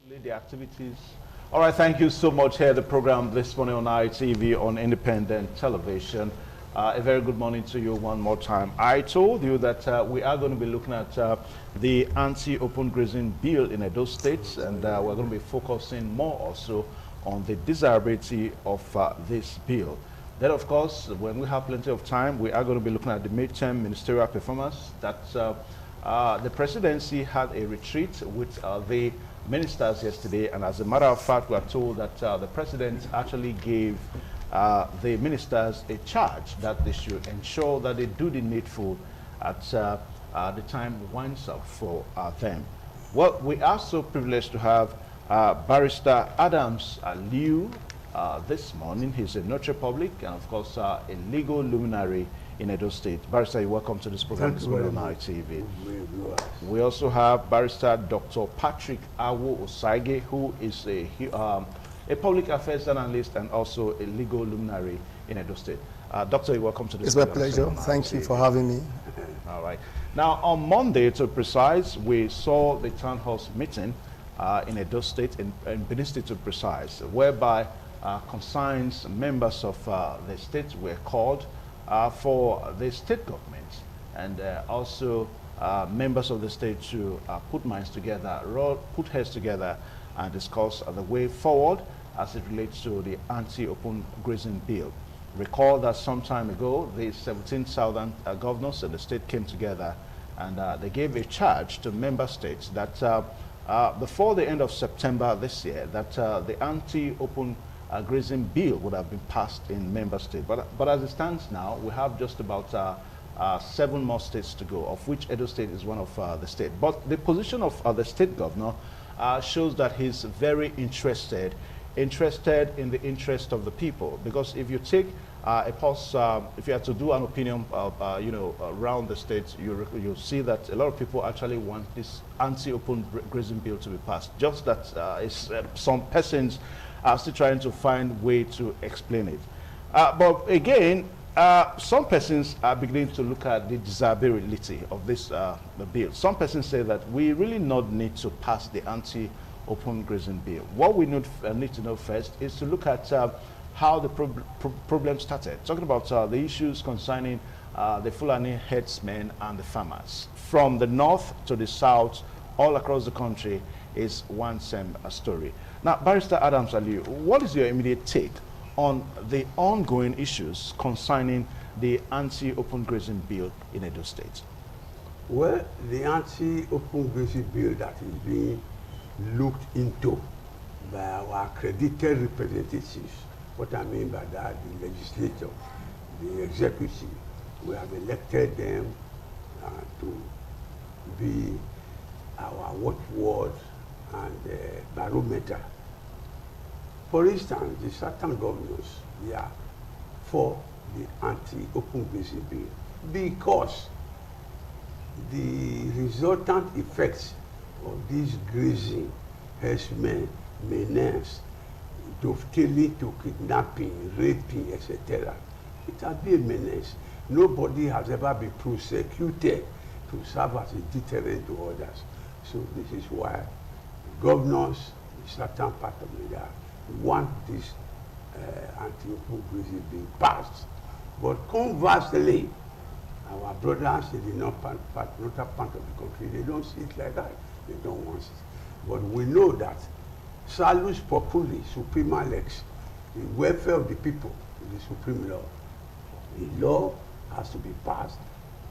The activities. All right, thank you so much here. The program this morning on ITV on independent television. A very good morning to you one more time. I told you that we are going to be looking at the anti-open grazing bill in Edo State, and we're going to be focusing more also on the desirability of this bill. Then, of course, when we have plenty of time, we are going to be looking at the midterm ministerial performance. That the presidency had a retreat with the ministers yesterday, and as a matter of fact, we are told that the president actually gave the ministers a charge that they should ensure that they do the needful at the time winds up for them. Well, we are so privileged to have Barrister Adams Aliu this morning. He's a notary public and, of course, a legal luminary in Edo State. Barrister, you're welcome to this program this morning on ITV. We also have Barrister Dr. Patrick Awo Osaige, who is a public affairs analyst and also a legal luminary in Edo State. Doctor, you're welcome to this program. It's my pleasure. Thank you for having me. All right. Now, on Monday, to be precise, we saw the town hall meeting in Edo State, in Benin State to be precise, whereby consigns members of the state were called for the state government and also members of the state to put minds together, put heads together and discuss the way forward as it relates to the anti-open grazing bill. Recall that some time ago, the 17 southern governors of the state came together and they gave a charge to member states that before the end of September this year, that the anti-open grazing bill would have been passed in member states. But as it stands now, we have just about 7 more states to go, of which Edo State is one of the states. But the position of the state governor shows that he's very interested in the interest of the people. Because if you take a pulse, if you had to do an opinion, around the states, you'll see that a lot of people actually want this anti-open grazing bill to be passed. Just that some persons are still trying to find a way to explain it. But again, some persons are beginning to look at the desirability of this the bill. Some persons say that we really not need to pass the anti-open grazing bill. What we need to know first is to look at how the problem started. Talking about the issues concerning the Fulani herdsmen and the farmers. From the north to the south, all across the country is one same story. Now, Barrister Adams Aliu, what is your immediate take on the ongoing issues concerning the anti-open grazing bill in Edo State? Well, the anti-open grazing bill that is being looked into by our accredited representatives, what I mean by that, the legislature, the executive, we have elected them to be our watchword and barometer. For instance, the certain governors, they are for the anti-open grazing bill because the resultant effects of this grazing herdsmen, menace, dovetailing to kidnapping, raping, etc. It has been a menace. Nobody has ever been prosecuted to serve as a deterrent to others. So this is why governors in certain part of Nigeria want this anti-open grazing bill passed. But conversely, our brothers in the northern part of the country, they don't see it like that. They don't want it. But we know that salus populi, suprema lex, the welfare of the people is the supreme law. The law has to be passed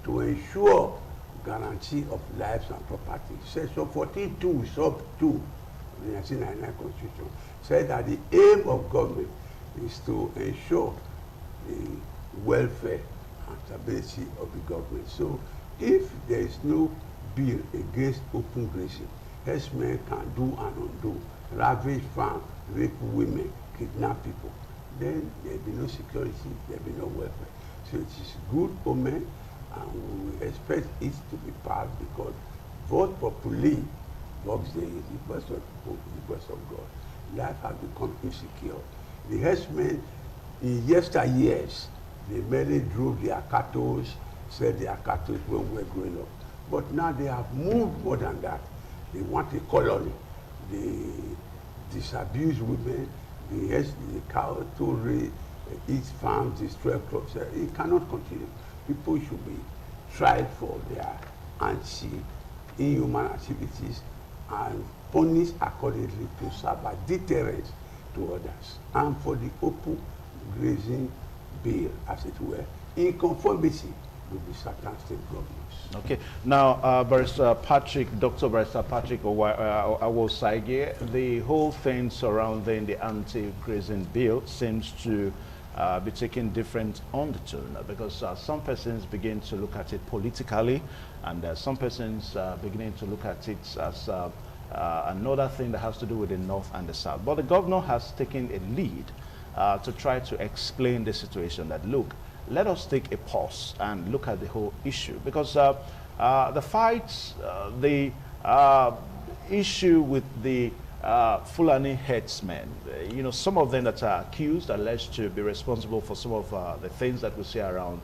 to ensure guarantee of lives and property. Section 14(2) sub 2 of the 1999 Constitution said that the aim of government is to ensure the welfare and stability of the government. So if there is no bill against open grazing, herdsmen can do and undo, ravage farm, rape women, kidnap people, then there will be no security, there will be no welfare. So it is good omen, and we will expect it to be passed because vote populi, Vox Dei, the voice of people, the voice of God. Life has become insecure. The herdsmen in yesteryears, they merely drove their cattle, said their cattle when we were growing up. But now they have moved more than that. They want a colony. The disabuse women, the cow to eat farms, destroy crops. It cannot continue. People should be tried for their anti-inhuman activities and punished accordingly to serve as deterrence to others. And for the open grazing bill, as it were, in conformity with the certain state governments. Okay. Now, Barrister Patrick, Dr. Barrister Patrick Awosaige, the whole thing surrounding the anti-grazing bill seems to be taking different undertone, because some persons begin to look at it politically, and some persons beginning to look at it as another thing that has to do with the North and the South. But the governor has taken a lead to try to explain the situation, that look, let us take a pause and look at the whole issue, because the fights, the issue with the Fulani headsmen, you know, some of them that are accused, alleged to be responsible for some of the things that we see around,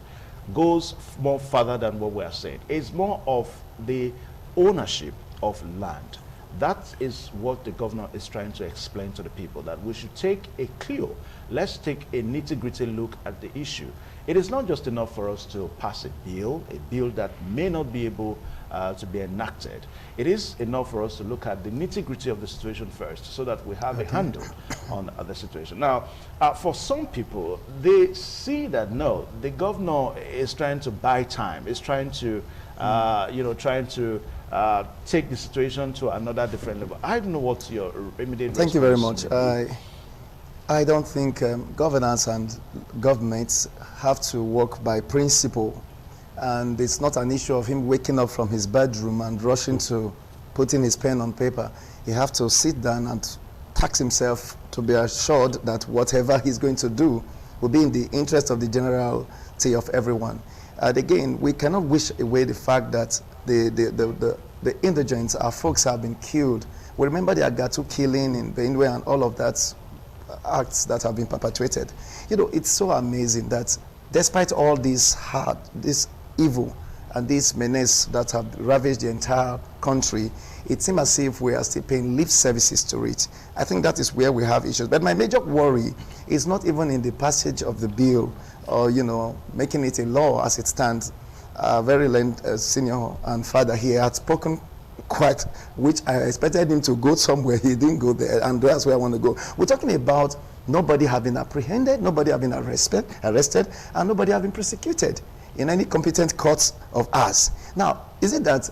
goes more further than what we are saying. It's more of the ownership of land. That is what the governor is trying to explain to the people, that we should take a clue. Let's take a nitty-gritty look at the issue. It is not just enough for us to pass a bill that may not be able to be enacted. It is enough for us to look at the nitty-gritty of the situation first, so that we have a handle on the situation. Now, for some people, they see that, no, the governor is trying to buy time, is trying to, you know, trying to take the situation to another different level. I don't know what your immediate Thank you very much. I don't think governance and governments have to work by principle. And it's not an issue of him waking up from his bedroom and rushing to putting his pen on paper. He has to sit down and tax himself to be assured that whatever he's going to do will be in the interest of the generality of everyone. And again, we cannot wish away the fact that the indigents, our folks, have been killed. We remember the Agatu killing in Benue and all of that acts that have been perpetrated. You know, it's so amazing that despite all this evil and this menace that have ravaged the entire country, it seems as if we are still paying lip services to it. I think that is where we have issues. But my major worry is not even in the passage of the bill or, you know, making it a law as it stands. Very senior and father here had spoken quite, which I expected him to go somewhere. He didn't go there, and that's where I want to go. We're talking about nobody having apprehended, nobody having arrested, and nobody having prosecuted in any competent courts of ours. Now, is it that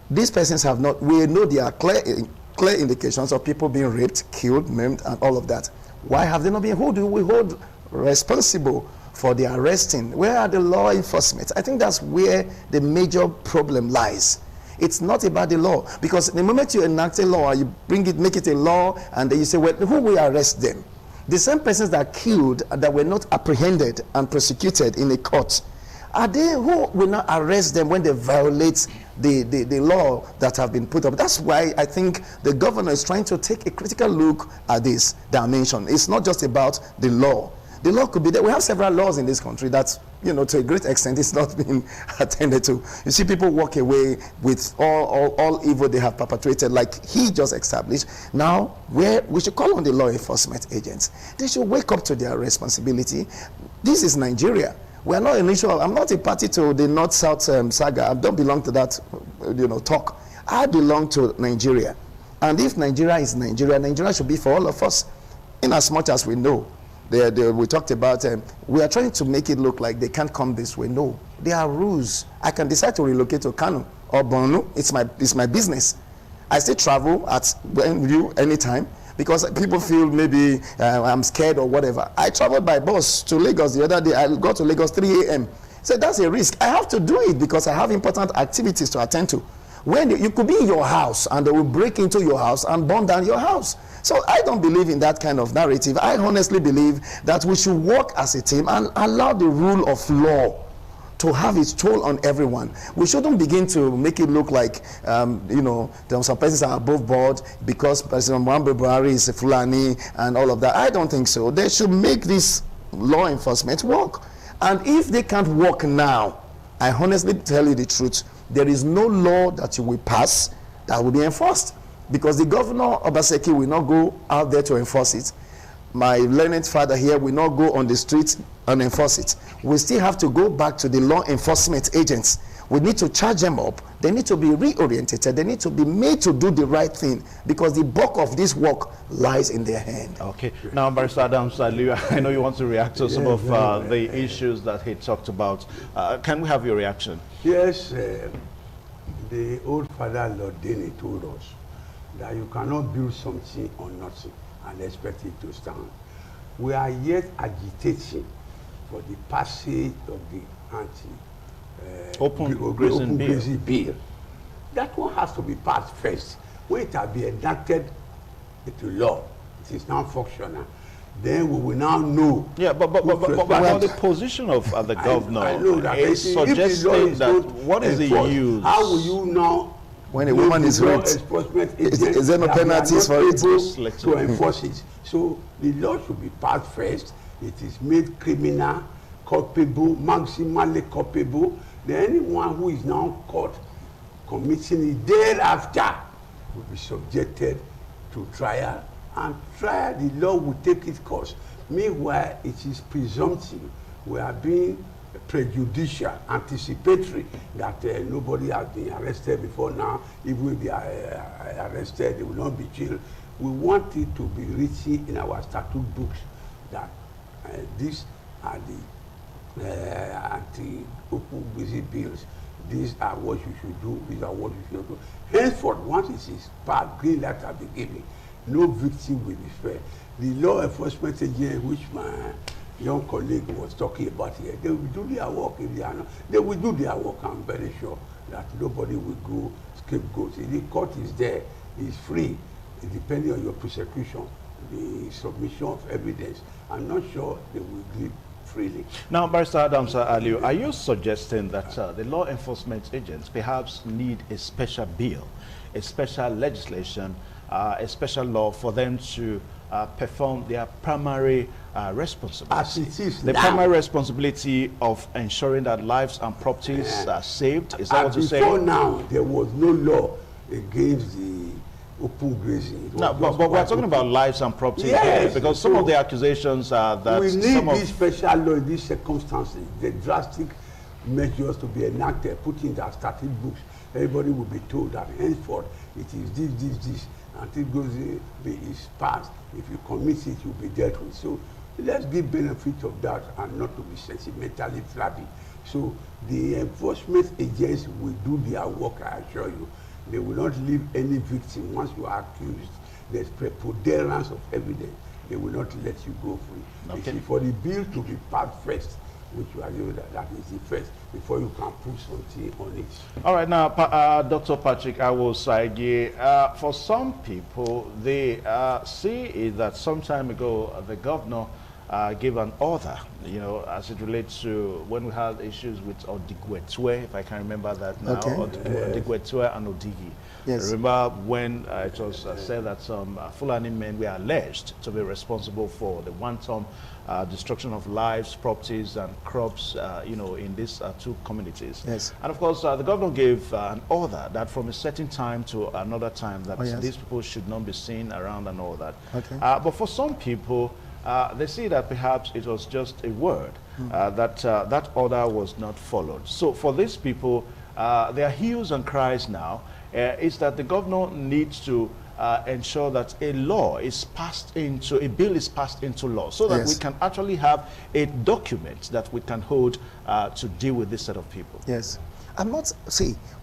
these persons have not, we know there are clear indications of people being raped, killed, maimed, and all of that. Why have they not been? Who do we hold responsible for the arresting? Where are the law enforcement? I think that's where the major problem lies. It's not about the law, because the moment you enact a law, you bring it, make it a law, and then you say, well, who will arrest them? The same persons that are killed, that were not apprehended and prosecuted in a court, are they who will not arrest them when they violate the law that have been put up? That's why I think the governor is trying to take a critical look at this dimension. It's not just about the law. The law could be there. We have several laws in this country that, you know, to a great extent, it's not being attended to. You see people walk away with all evil they have perpetrated, like he just established. Now, where we should call on the law enforcement agents. They should wake up to their responsibility. This is Nigeria. We are not an issue. I'm not a party to the North-South saga. I don't belong to that, you know, talk. I belong to Nigeria. And if Nigeria is Nigeria, Nigeria should be for all of us, in as much as we know. We talked about, we are trying to make it look like they can't come this way. No, there are rules. I can decide to relocate to Kano or Borno. It's my business. I still travel at anytime, because people feel maybe I'm scared or whatever. I traveled by bus to Lagos the other day. I got to Lagos 3 a.m. So that's a risk. I have to do it because I have important activities to attend to. When you could be in your house and they will break into your house and burn down your house. So I don't believe in that kind of narrative. I honestly believe that we should work as a team and allow the rule of law to have its toll on everyone. We shouldn't begin to make it look like, you know, some persons are above board because President Muhammadu Buhari is a Fulani and all of that. I don't think so. They should make this law enforcement work. And if they can't work now, I honestly tell you the truth, there is no law that you will pass that will be enforced. because the governor Obaseki will not go out there to enforce it. My learned father here will not go on the streets and enforce it. We still have to go back to the law enforcement agents. We need to charge them up. They need to be reorientated. They need to be made to do the right thing, because the bulk of this work lies in their hand. Okay. Now, Barrister Adams, I know you want to react to some of the issues that he talked about. Can we have your reaction? Yes, the old father Lord Denny told us that you cannot build something on nothing and expect it to stand. We are yet agitating for the passage of the anti-grazing bill. That one has to be passed first. When it has been enacted into law, it is now functional. Then we will now know. Yeah, but the position of the governor is suggesting that what is the use? How will you now? When a woman is raped, is there no penalties for it? To enforce it. So the law should be passed first. It is made criminal, culpable, maximally culpable. Then anyone who is now caught committing it thereafter will be subjected to trial. And trial, the law will take its course. Meanwhile, it is presumptive. We are being prejudicial, anticipatory, that nobody has been arrested before now. Even if they are arrested, they will not be jailed. We want it to be written in our statute books that these are the anti-grazing bills. These are what you should do. These are what you should do. Henceforth, once it is passed, green light has been given. No victim will be spared. The law enforcement agent, which my young colleague was talking about here, they will do their work. If they are not, they will do their work. I'm very sure that nobody will go scapegoat. If the court is there, it's free. It depending on your prosecution, the submission of evidence. I'm not sure they will give freely. Now, Barrister Adams Aliu, are you suggesting that the law enforcement agents perhaps need a special bill, a special legislation, a special law for them to perform their primary responsibility? As it is the now, primary responsibility of ensuring that lives and properties are saved? Is that what you're saying? Before now, there was no law against the open grazing. No, but we're talking about lives and property, yes, because some of the accusations are that we need this special law in these circumstances, the drastic measures to be enacted, put in the statute books. Everybody will be told that henceforth it is this, until grazing is passed. If you commit it, you'll be dealt with. So let's give benefit of that and not to be sentimentally flabby. So the enforcement agents will do their work, I assure you. They will not leave any victim. Once you are accused, there's preponderance of evidence. They will not let you go free. Okay. For the bill to be passed first, which you are doing, that is the first, before you can put something on it. All right, now, Dr. Patrick Awosaige, for some people, they see it that some time ago, the governor gave an order, as it relates to when we had issues with Odigwetwe, if I can remember that now, Odigwetwe and Odigi. Yes. Remember when it was said that some Fulani men were alleged to be responsible for the wanton destruction of lives, properties, and crops, in these two communities. Yes. And of course, the governor gave an order that from a certain time to another time that these people should not be seen around and all that. Okay. But for some people, they see that perhaps it was just a word, that order was not followed. So for these people, their hues and cries now is that the governor needs to ensure that a bill is passed into law, so that we can actually have a document that we can hold to deal with this set of people. Yes.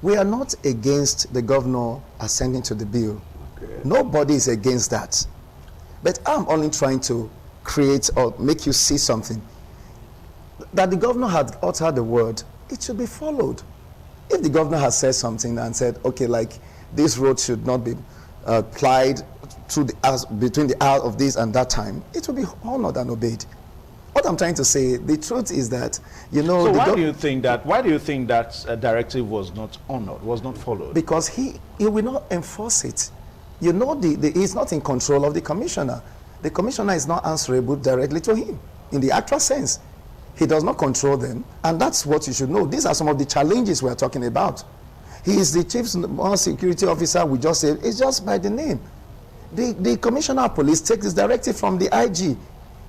We are not against the governor ascending to the bill. Okay. Nobody is against that. But I'm only trying to create or make you see something. That the governor had uttered the word, it should be followed. If the governor has said something and said, okay, like this road should not be plied through between the hour of this and that time, it will be honored and obeyed. What I'm trying to say, the truth is that, So why do you think that directive was not honored, was not followed? Because he will not enforce it. He's not in control of the commissioner. The commissioner is not answerable directly to him in the actual sense. He does not control them, and that's what you should know. These are some of the challenges we are talking about. He is the chief security officer. We just say it's just by the name. The commissioner of police takes his directive from the IG.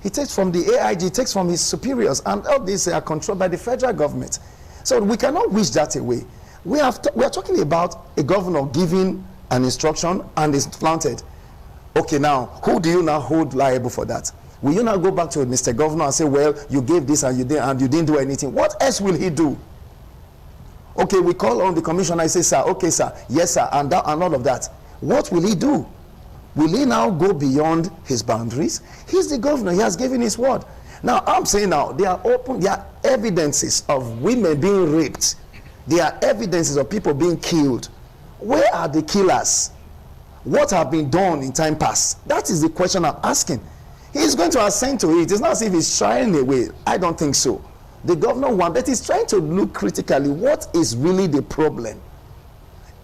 He takes from the AIG, he takes from his superiors, and all these are controlled by the federal government. So we cannot wish that away. We are talking about a governor giving an instruction and it's flaunted. Okay, now, who do you now hold liable for that? Will you now go back to Mr. Governor and say, well, you gave this and you didn't do anything? What else will he do? Okay, we call on the commissioner and say, sir, okay, sir, yes, sir, and all of that. What will he do? Will he now go beyond his boundaries? He's the governor. He has given his word. Now, I'm saying now, there are evidences of women being raped. There are evidences of people being killed. Where are the killers? What have been done in time past? That is the question I'm asking. He's going to assent to it. It's not as if he's shying away. I don't think so. The governor wants, but he's trying to look critically. What is really the problem?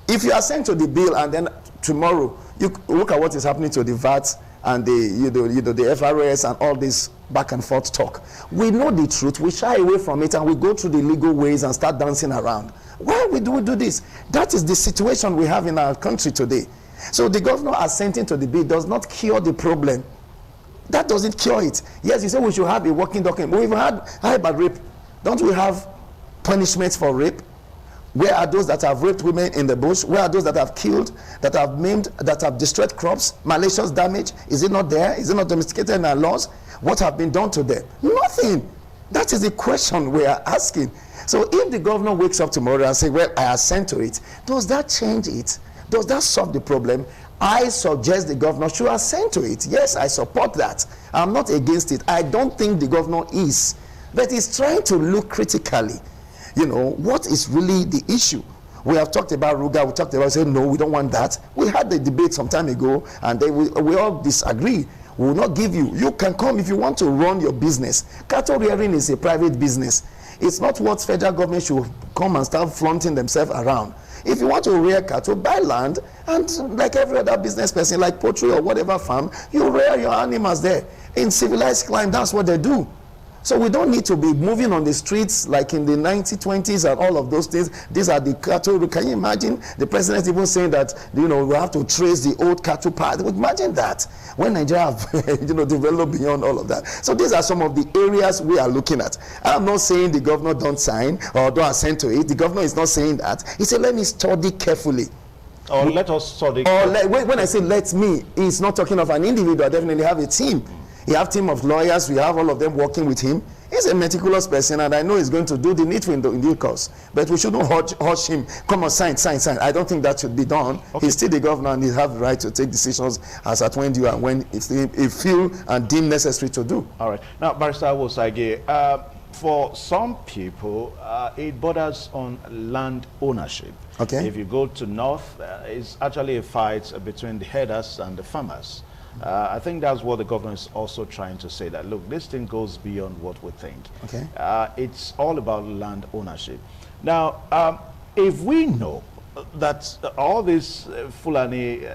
If you assent to the bill and then tomorrow you look at what is happening to the VAT and the the FRS and all this back and forth talk, we know the truth. We shy away from it and we go through the legal ways and start dancing around. Why do we do this? That is the situation we have in our country today. So the governor assenting to the bill does not cure the problem. That doesn't cure it. Yes, you say we should have a working document. We've had about rape. Don't we have punishments for rape? Where are those that have raped women in the bush? Where are those that have killed, that have maimed, that have destroyed crops, malicious damage? Is it not there? Is it not domesticated in our laws? What have been done to them? Nothing. That is the question we are asking. So if the governor wakes up tomorrow and says, well, I assent to it, does that change it? Does that solve the problem? I suggest the governor should assent to it. Yes, I support that. I'm not against it. I don't think the governor is. But he's trying to look critically. You know, what is really the issue? We have talked about Ruga. We talked about saying, no, we don't want that. We had the debate some time ago, and we all disagree. We will not give you. You can come if you want to run your business. Cattle rearing is a private business. It's not what federal government should come and start flaunting themselves around. If you want to rear cattle, buy land, and like every other business person, like poultry or whatever farm, you rear your animals there. In civilized climate, that's what they do. So we don't need to be moving on the streets like in the 1920s and all of those things. These are the cattle. Can you imagine the president even saying that, you know, we have to trace the old cattle path? Imagine that when Nigeria have, developed beyond all of that. So these are some of the areas we are looking at. I'm not saying the governor don't sign or don't assent to it. The governor is not saying that. He said, let me study carefully. Or let us study. Or when I say let me, he's not talking of an individual. I definitely have a team. You have a team of lawyers. We have all of them working with him. He's a meticulous person, and I know he's going to do the needful in due course. But we shouldn't hush him. Come on, sign. I don't think that should be done. Okay. He's still the governor, and he has the right to take decisions as at when due and when he feel and deem necessary to do. All right. Now, Barrister Wosage, for some people, it borders on land ownership. Okay. If you go to north, it's actually a fight between the herders and the farmers. I think that's what the governor is also trying to say, that look, this thing goes beyond what we think. Okay. It's all about land ownership. Now, if we know that all this Fulani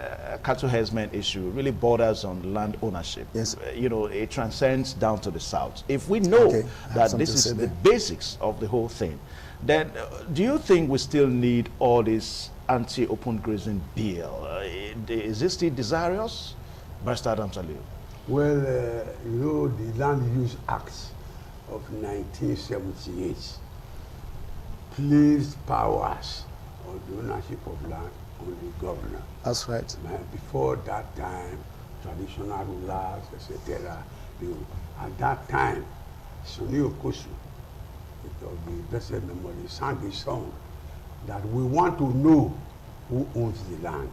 cattle herdsmen issue really borders on land ownership, yes, it transcends down to the south. If we know that this is the basics of the whole thing, then do you think we still need all this anti-open grazing bill? Is this still desirous? Barrister Adams-Aliyu. Well, the Land Use Act of 1978 placed powers on the ownership of land on the governor. That's right. Before that time, traditional rulers, etc. At that time, Sonny Okosu, of the blessed memory, sang a song that we want to know who owns the land.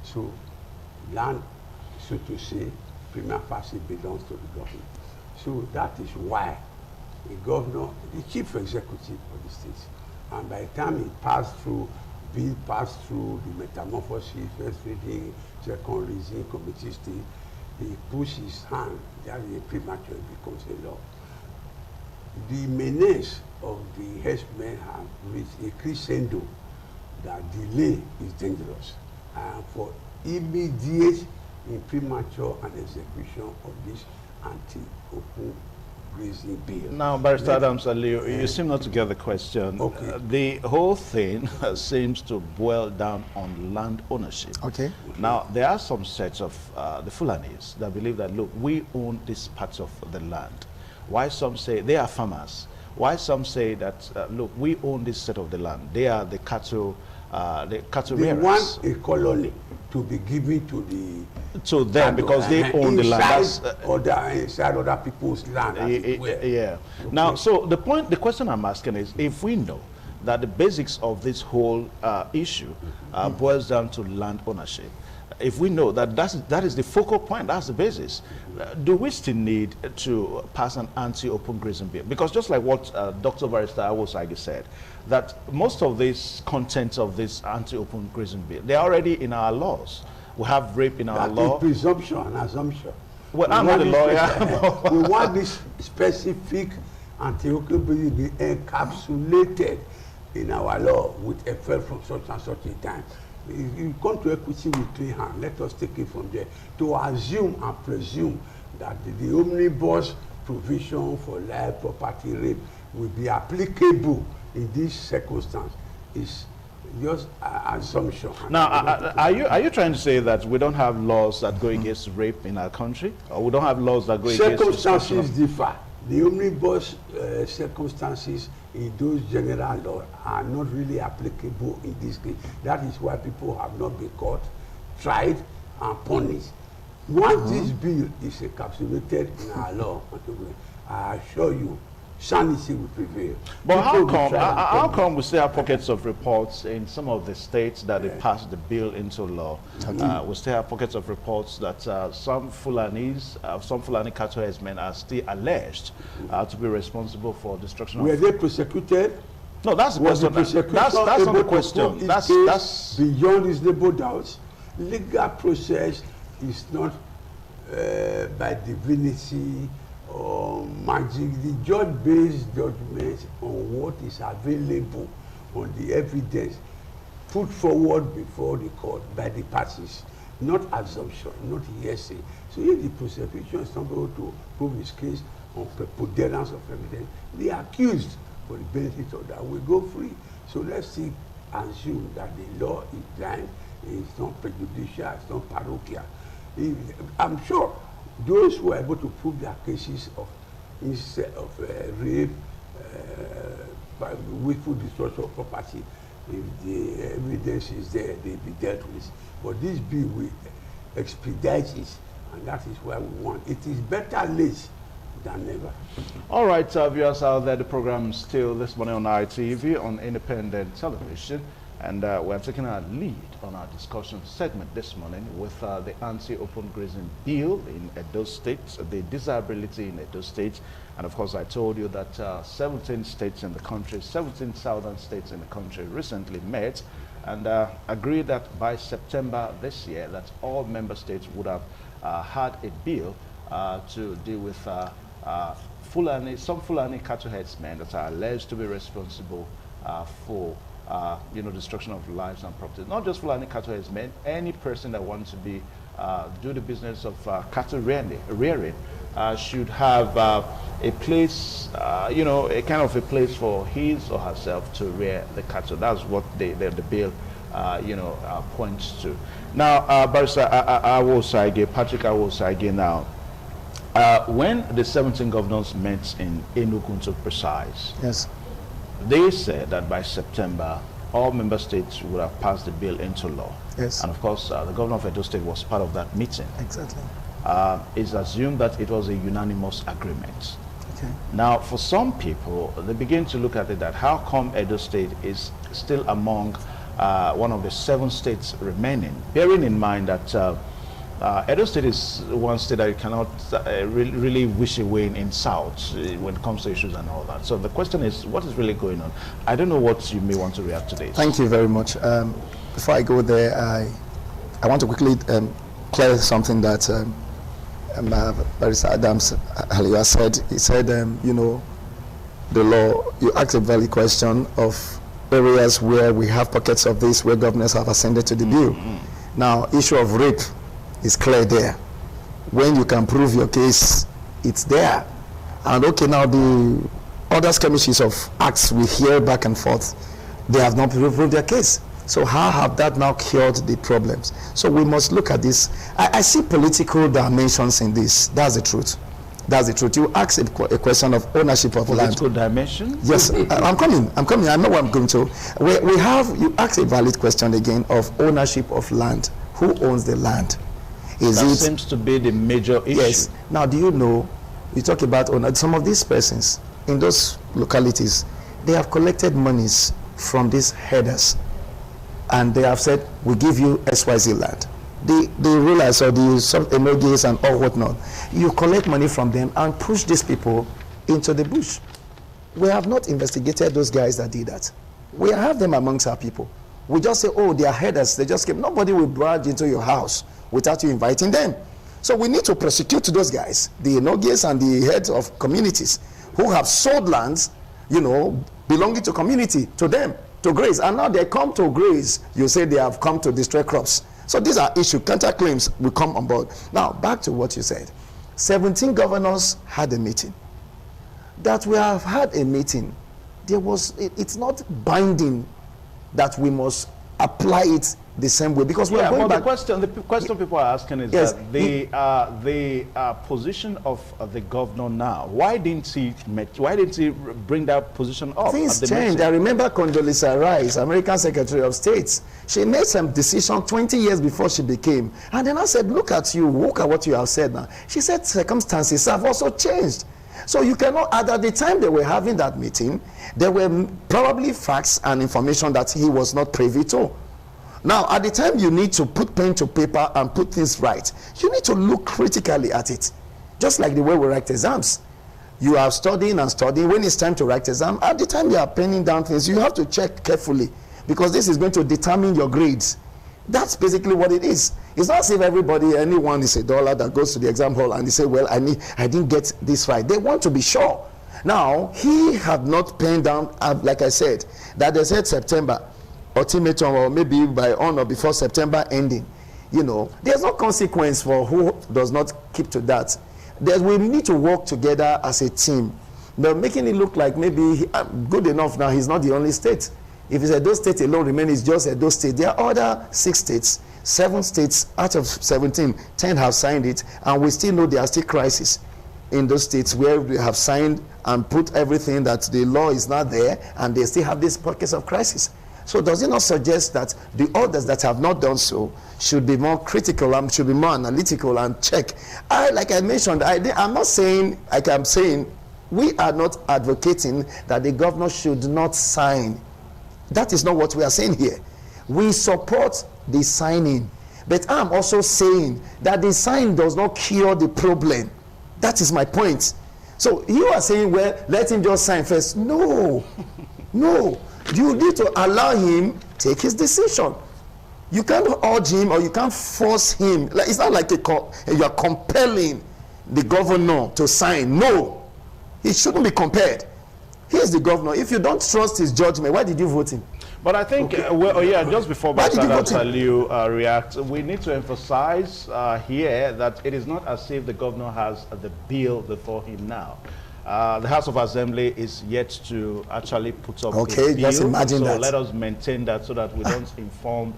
So, land, so to say, prima facie belongs to the government. So that is why the governor, the chief executive of the state, and by the time it passed through, bill passed through the metamorphosis, first reading, second reading, committee state, he pushed his hand, that is premature, it becomes a law. The menace of the herdsmen have reached a crescendo that delay is dangerous. And for immediate imprimatur and execution of this anti-open grazing bill. Now, Barrister Adams Ali, you seem not to get the question. Okay. The whole thing seems to boil down on land ownership. Okay. Now, there are some sets of the Fulanis that believe that, look, we own this part of the land. Why some say they are farmers. Why some say that, look, we own this set of the land. They are the cattle They rearers. want a colony to be given to them because they own the land. That's, inside other people's land. Yeah. Now, so the question I'm asking is, if we know that the basics of this whole issue boils down to land ownership, if we know that that is the focal point, that's the basis, do we still need to pass an anti-open grazing bill? Because just like what Dr. Barrister Awosagi said, that most of these contents of this anti-open grazing bill, they're already in our laws. We have rape in our law. That is presumption and assumption. Well, I'm not a lawyer. We want this specific anti-open bill to be encapsulated in our law with effect from such and such a time. You come to equity with clean hand. Let us take it from there. To assume and presume that the omnibus provision for life, property, rape will be applicable in this circumstance is just an assumption. Now, are you trying to say that we don't have laws that go against rape in our country, or we don't have laws that go against circumstances differ? The omnibus circumstances in those general laws are not really applicable in this case. That is why people have not been caught, tried, and punished. Once this bill is encapsulated in our law, I assure you, sanity will prevail. But how come we still have pockets of reports in some of the states that they passed the bill into law? We still have pockets of reports that some Fulani cattle herdsmen are still alleged to be responsible for destruction of... Were they prosecuted? No, that's the question. That's not the question. That's beyond reasonable doubts. Legal process is not by divinity or magic. The judge based judgment on what is available, on the evidence put forward before the court by the parties, not assumption, not hearsay. So if the prosecution is not able to prove his case on preponderance of evidence, the accused, for the benefit of that, will go free. So let's see, assume that the law is blind, it's not prejudicial, it's not parochial. I'm sure those who are able to prove their cases of rape, willful destruction of property, if the evidence is there, they'll be dealt with. But this bill will expedite it, and that is why we want. It is better late than never. all right, viewers out there. The program is still this morning on ITV on independent television. And we're taking our lead on our discussion segment this morning with the anti-open grazing bill in Edo State, the desirability in Edo State. And of course, I told you that 17 states in the country, 17 southern states in the country recently met and agreed that by September this year, that all member states would have had a bill to deal with some Fulani cattle herdsmen that are alleged to be responsible for destruction of lives and property. Not just Fulani cattle herdsmen, any person that wants to be do the business of cattle rearing should have a place, a kind of a place for his or herself to rear the cattle. That's what the bill, points to. Now, Barrister Patrick Awosagi, now, when the 17 governors met in Enugu to precise, yes, they said that by September, all member states would have passed the bill into law. Yes. And of course, the governor of Edo State was part of that meeting. Exactly. It's assumed that it was a unanimous agreement. Okay. Now, for some people, they begin to look at it that how come Edo State is still among one of the 7 states remaining, bearing in mind that Edo State is one state that you cannot really wish away in South when it comes to issues and all that. So the question is, what is really going on? I don't know what you may want to react to this. Thank you very much. Before I go there, I want to quickly clear something that Barrister Adams Haliwa said. He said, the law, you asked a valid question of areas where we have pockets of this, where governors have ascended to the bill. Now, issue of rape is clear there. When you can prove your case, it's there. And okay, now the other skirmishes of acts we hear back and forth, they have not proved their case. So how have that now cured the problems? So we must look at this. I see political dimensions in this. That's the truth. That's the truth. You ask a question of ownership of land. Political dimension? Yes, I'm coming. I know what I'm going to. We have, you ask a valid question again of ownership of land. Who owns the land? That seems to be the major issue. Yes. Now, do you know, you talk about some of these persons in those localities, they have collected monies from these headers, and they have said, we give you XYZ land. The rulers or the emojis and all whatnot, you collect money from them and push these people into the bush. We have not investigated those guys that did that. We have them amongst our people. We just say, oh, they are headers, they just came. Nobody will barge into your house without you inviting them. So we need to prosecute those guys, the emojis and the heads of communities who have sold lands, you know, belonging to community, to them, to graze. And now they come to graze, you say they have come to destroy crops. So these are issues, counterclaims will come on board. Now, back to what you said. 17 governors had a meeting. That we have had a meeting, it's not binding that we must apply it the same way, because we are going back. The question people are asking is that the position of the governor now, why didn't he bring that position up? Things changed. I remember Condoleezza Rice, American Secretary of State. She made some decision 20 years before she became, and then I said, look at what you have said now. She said circumstances have also changed. So you cannot, at the time they were having that meeting, there were probably facts and information that he was not privy to. Now, at the time you need to put pen to paper and put things right, you need to look critically at it. Just like the way we write exams. You are studying and studying. When it's time to write exam, at the time you are penning down things, you have to check carefully, because this is going to determine your grades. That's basically what it is. It's not as if anyone is $1 that goes to the exam hall and they say, well, I didn't get this right. They want to be sure. Now, he had not penned down, like I said, that they said September, ultimatum, or maybe by on or before September ending. You know, there's no consequence for who does not keep to that. We need to work together as a team. But making it look like maybe good enough now, he's not the only state. If it's Edo State alone remains, it's just Edo State. There are other 6 states, 7 states out of 17, 10 have signed it, and we still know there are still crises in those states where we have signed and put everything that the law is not there, and they still have these pockets of crisis. So does it not suggest that the others that have not done so should be more critical and should be more analytical and check? Like I mentioned, I'm not saying, like I'm saying, we are not advocating that the governor should not sign. That is not what we are saying here. We support the signing, but I'm also saying that the sign does not cure the problem. That is my point. So you are saying, well, let him just sign first. No, no. You need to allow him take his decision. You can't urge him or you can't force him. It's not like you are compelling the governor to sign. No, he shouldn't be compelled. He's the governor. If you don't trust his judgment, why did you vote him? But I think, just before Saliu reacts, we need to emphasize here that it is not as if the governor has the bill before him now. The House of Assembly is yet to actually put up a bill. Just imagine that. So let us maintain that so that we don't misinform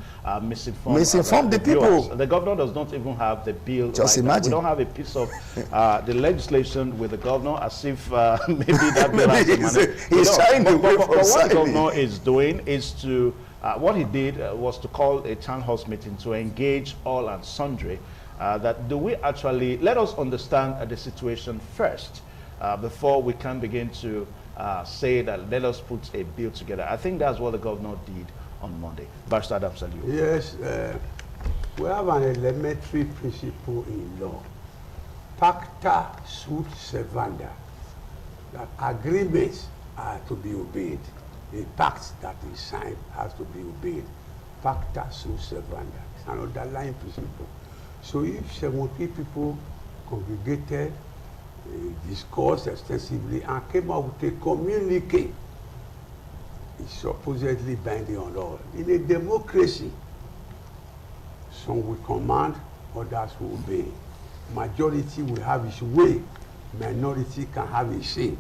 the people. The governor does not even have the bill. Just imagine. We don't have a piece of the legislation with the governor, as if maybe that bill has the money. He's trying to but what the governor is doing is to, what he did was to call a town hall meeting to engage all and sundry. Do we actually, let us understand the situation first. Before we can begin to say that let us put a bill together. I think that's what the governor did on Monday. Barrister Adam Saliu. Yes, we have an elementary principle in law. Pacta sunt servanda. That agreements are to be obeyed. A pact that is signed has to be obeyed. Pacta sunt servanda. It's an underlying principle. So if 70 people congregated, discussed extensively and came out with a communique, it's supposedly binding on all. In a democracy, some will command, others will obey. Majority will have its way minority can have a say.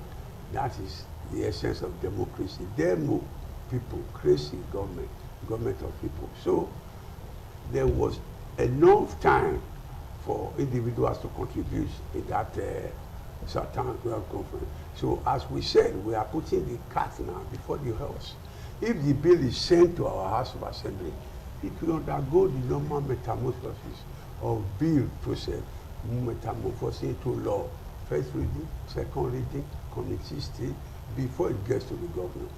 That is the essence of democracy. Demo people, crazy government, government of people. So there was enough time for individuals to contribute in that Southern Conference. So as we said, we are putting the cat now before the horse. If the bill is sent to our House of Assembly, it will undergo the normal metamorphosis of bill process, metamorphosis into law. First reading, second reading, committee stage, before it gets to the governor.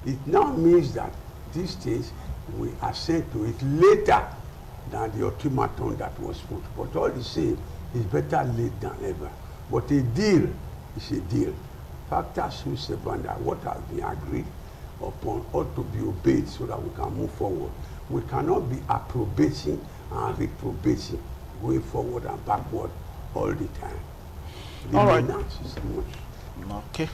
It now means that this stage, we assent to it later than the ultimatum that was put. But all the same, it's better late than ever. But a deal is a deal. Factors who surrender what has been agreed upon ought to be obeyed so that we can move forward. We cannot be approbating and reprobating, going forward and backward all the time. The all right. is much. Okay.